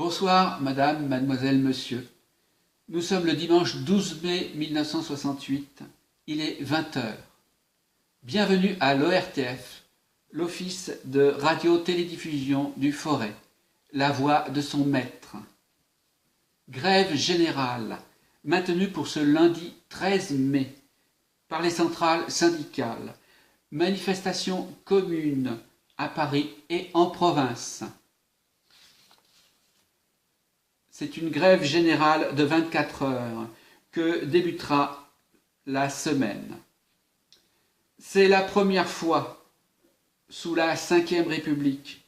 Bonsoir, madame, mademoiselle, monsieur. Nous sommes le dimanche 12 mai 1968. Il est 20 heures. Bienvenue à l'ORTF, l'Office de radio-télédiffusion du Forêt, la voix de son maître. Grève générale, maintenue pour ce lundi 13 mai, par les centrales syndicales. Manifestation commune à Paris et en province. C'est une grève générale de 24 heures que débutera la semaine. C'est la première fois sous la Ve République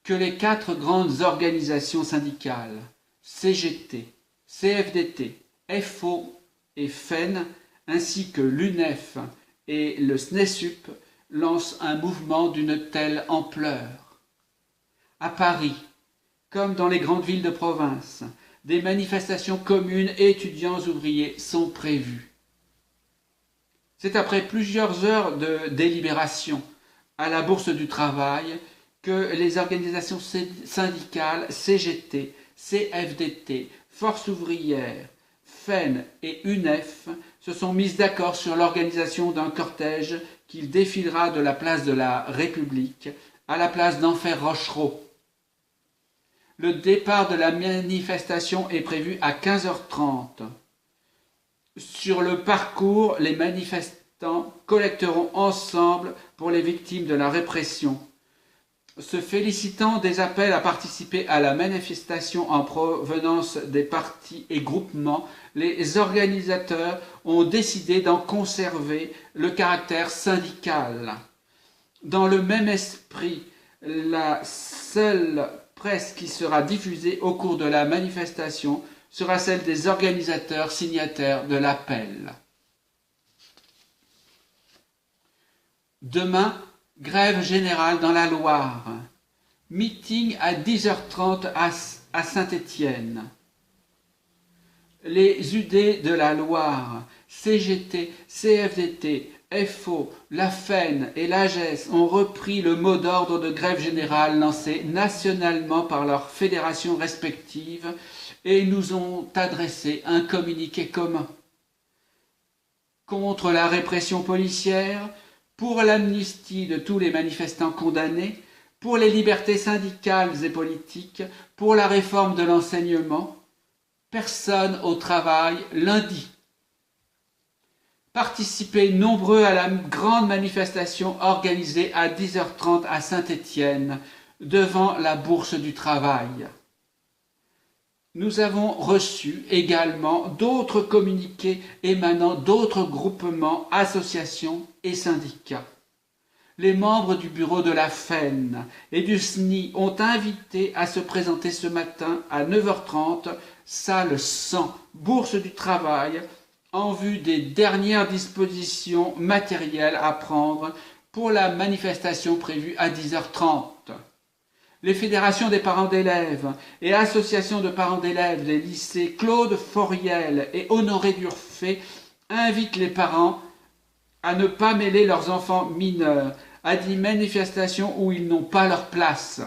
que les 4 grandes organisations syndicales, CGT, CFDT, FO et FEN, ainsi que l'UNEF et le SNESUP, lancent un mouvement d'une telle ampleur. À Paris, comme dans les grandes villes de province, des manifestations communes et étudiants ouvriers sont prévues. C'est après plusieurs heures de délibération à la Bourse du Travail que les organisations syndicales CGT, CFDT, Force ouvrière, FEN et UNEF se sont mises d'accord sur l'organisation d'un cortège qui défilera de la place de la République à la place d'Enfer Rochereau. Le départ de la manifestation est prévu à 15h30. Sur le parcours, les manifestants collecteront ensemble pour les victimes de la répression. Se félicitant des appels à participer à la manifestation en provenance des partis et groupements, les organisateurs ont décidé d'en conserver le caractère syndical. Dans le même esprit, la seule presse qui sera diffusée au cours de la manifestation sera celle des organisateurs signataires de l'appel. Demain, grève générale dans la Loire. Meeting à 10h30 à Saint-Étienne. Les UD de la Loire, CGT, CFDT, FO, la FEN et l'AGES ont repris le mot d'ordre de grève générale lancé nationalement par leurs fédérations respectives et nous ont adressé un communiqué commun. Contre la répression policière, pour l'amnistie de tous les manifestants condamnés, pour les libertés syndicales et politiques, pour la réforme de l'enseignement, personne au travail lundi. Participez nombreux à la grande manifestation organisée à 10h30 à Saint-Étienne, devant la Bourse du Travail. Nous avons reçu également d'autres communiqués émanant d'autres groupements, associations et syndicats. Les membres du bureau de la FEN et du SNI ont invité à se présenter ce matin à 9h30, salle 100, Bourse du Travail, en vue des dernières dispositions matérielles à prendre pour la manifestation prévue à 10h30. Les fédérations des parents d'élèves et associations de parents d'élèves des lycées Claude Foriel et Honoré d'Urfé invitent les parents à ne pas mêler leurs enfants mineurs à des manifestations où ils n'ont pas leur place.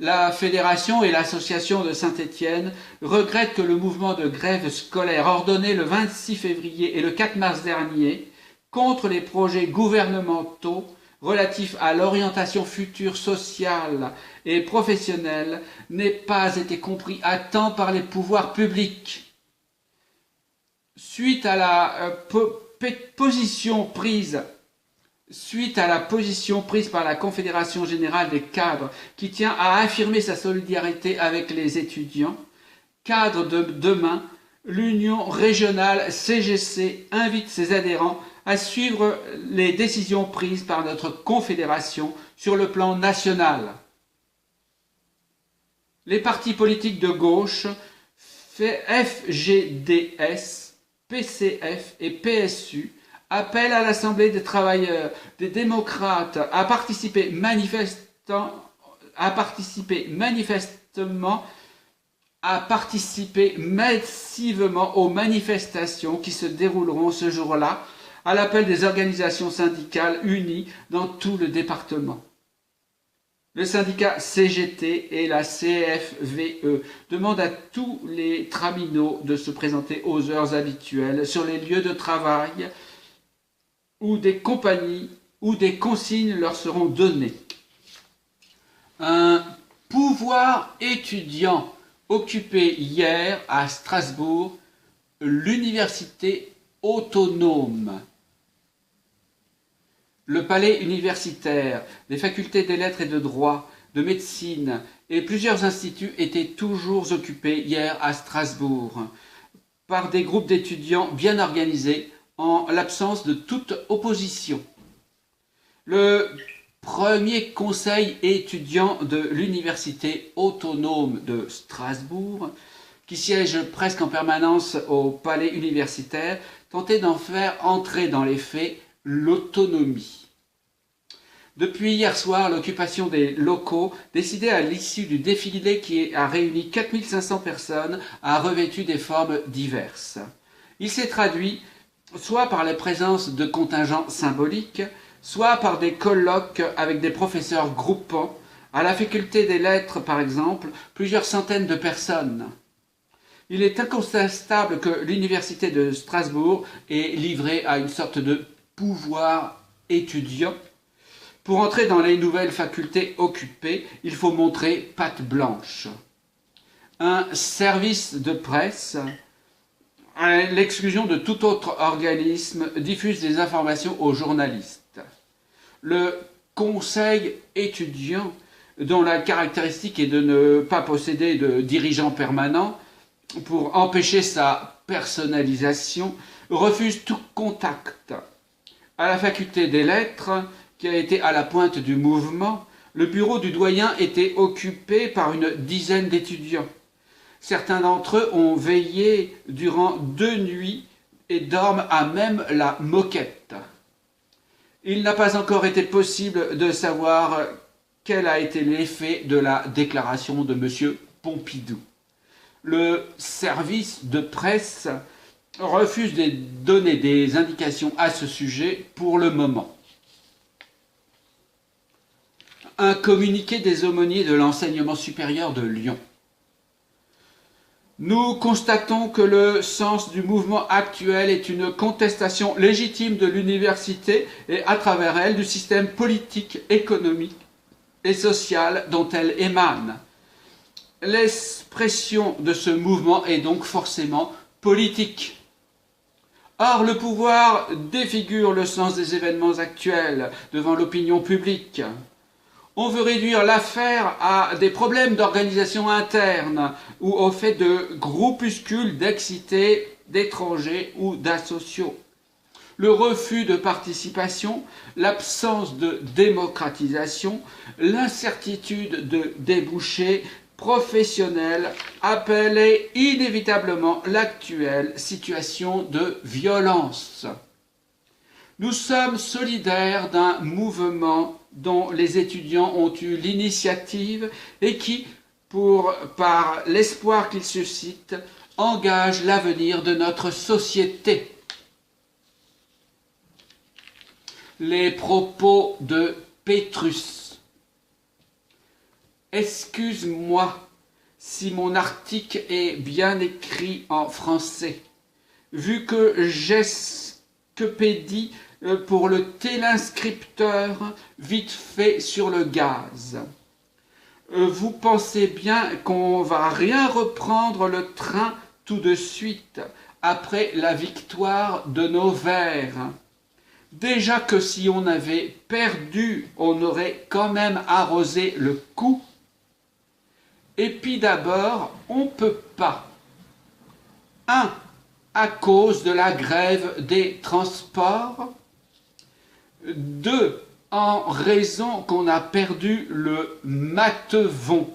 La fédération et l'association de Saint-Étienne regrettent que le mouvement de grève scolaire ordonné le 26 février et le 4 mars dernier contre les projets gouvernementaux relatifs à l'orientation future sociale et professionnelle n'ait pas été compris à temps par les pouvoirs publics. Suite à la position prise par la Confédération générale des cadres qui tient à affirmer sa solidarité avec les étudiants, cadres de demain, l'Union régionale CGC invite ses adhérents à suivre les décisions prises par notre Confédération sur le plan national. Les partis politiques de gauche, FGDS, PCF et PSU, appellent à l'Assemblée des travailleurs, des démocrates à participer massivement aux manifestations qui se dérouleront ce jour-là, à l'appel des organisations syndicales unies dans tout le département. Le syndicat CGT et la CFVE demandent à tous les traminots de se présenter aux heures habituelles sur les lieux de travail où des compagnies ou des consignes leur seront données. Un pouvoir étudiant occupé hier à Strasbourg l'université autonome. Le palais universitaire, les facultés des lettres et de droit, de médecine et plusieurs instituts étaient toujours occupés hier à Strasbourg par des groupes d'étudiants bien organisés en l'absence de toute opposition. Le premier conseil étudiant de l'université autonome de Strasbourg, qui siège presque en permanence au palais universitaire, tentait d'en faire entrer dans les faits l'autonomie. Depuis hier soir, l'occupation des locaux, décidée à l'issue du défilé qui a réuni 4500 personnes, a revêtu des formes diverses. Il s'est traduit soit par la présence de contingents symboliques, soit par des colloques avec des professeurs groupants, à la faculté des lettres par exemple, plusieurs centaines de personnes. Il est incontestable que l'université de Strasbourg est livrée à une sorte de pouvoir étudiant. Pour entrer dans les nouvelles facultés occupées, il faut montrer patte blanche. Un service de presse, à l'exclusion de tout autre organisme, diffuse des informations aux journalistes. Le conseil étudiant, dont la caractéristique est de ne pas posséder de dirigeant permanent, pour empêcher sa personnalisation, refuse tout contact. À la faculté des lettres, qui a été à la pointe du mouvement, le bureau du doyen était occupé par une dizaine d'étudiants. Certains d'entre eux ont veillé durant 2 nuits et dorment à même la moquette. Il n'a pas encore été possible de savoir quel a été l'effet de la déclaration de M. Pompidou. Le service de presse refuse de donner des indications à ce sujet pour le moment. Un communiqué des aumôniers de l'enseignement supérieur de Lyon. Nous constatons que le sens du mouvement actuel est une contestation légitime de l'université et, à travers elle, du système politique, économique et social dont elle émane. L'expression de ce mouvement est donc forcément politique. Or, le pouvoir défigure le sens des événements actuels devant l'opinion publique. On veut réduire l'affaire à des problèmes d'organisation interne ou au fait de groupuscules d'excités, d'étrangers ou d'asociaux. Le refus de participation, l'absence de démocratisation, l'incertitude de débouchés professionnels appelaient inévitablement l'actuelle situation de violence. Nous sommes solidaires d'un mouvement dont les étudiants ont eu l'initiative et qui, par l'espoir qu'il suscite, engage l'avenir de notre société. Les propos de Pétrus. Excuse-moi si mon article est bien écrit en français, vu que j'esquepédie pour le téléinscripteur vite fait sur le gaz. Vous pensez bien qu'on va rien reprendre le train tout de suite après la victoire de nos Verts. Déjà que si on avait perdu, on aurait quand même arrosé le coup. Et puis d'abord, on ne peut pas. 1. À cause de la grève des transports. 2. En raison qu'on a perdu le Matevon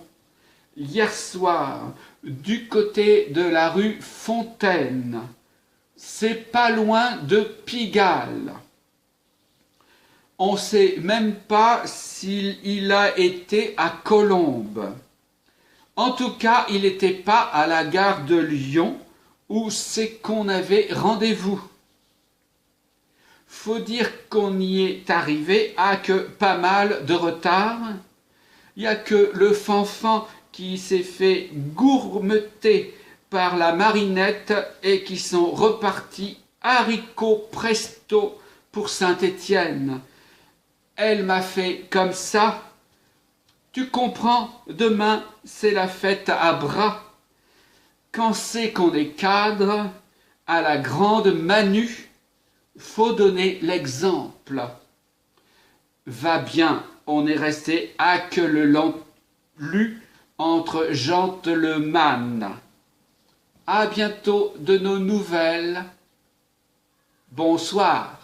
hier soir du côté de la rue Fontaine. C'est pas loin de Pigalle. On ne sait même pas s'il a été à Colombes. En tout cas, il n'était pas à la gare de Lyon où c'est qu'on avait rendez-vous. Faut dire qu'on y est arrivé à que pas mal de retard. Il n'y a que le fanfan qui s'est fait gourmeter par la marinette et qui sont repartis haricots presto pour Saint-Étienne. Elle m'a fait comme ça. Tu comprends, demain c'est la fête à bras. Quand c'est qu'on est cadre, à la grande Manu, faut donner l'exemple. Va bien, on est resté à que le lu entre gentleman. À bientôt de nos nouvelles. Bonsoir.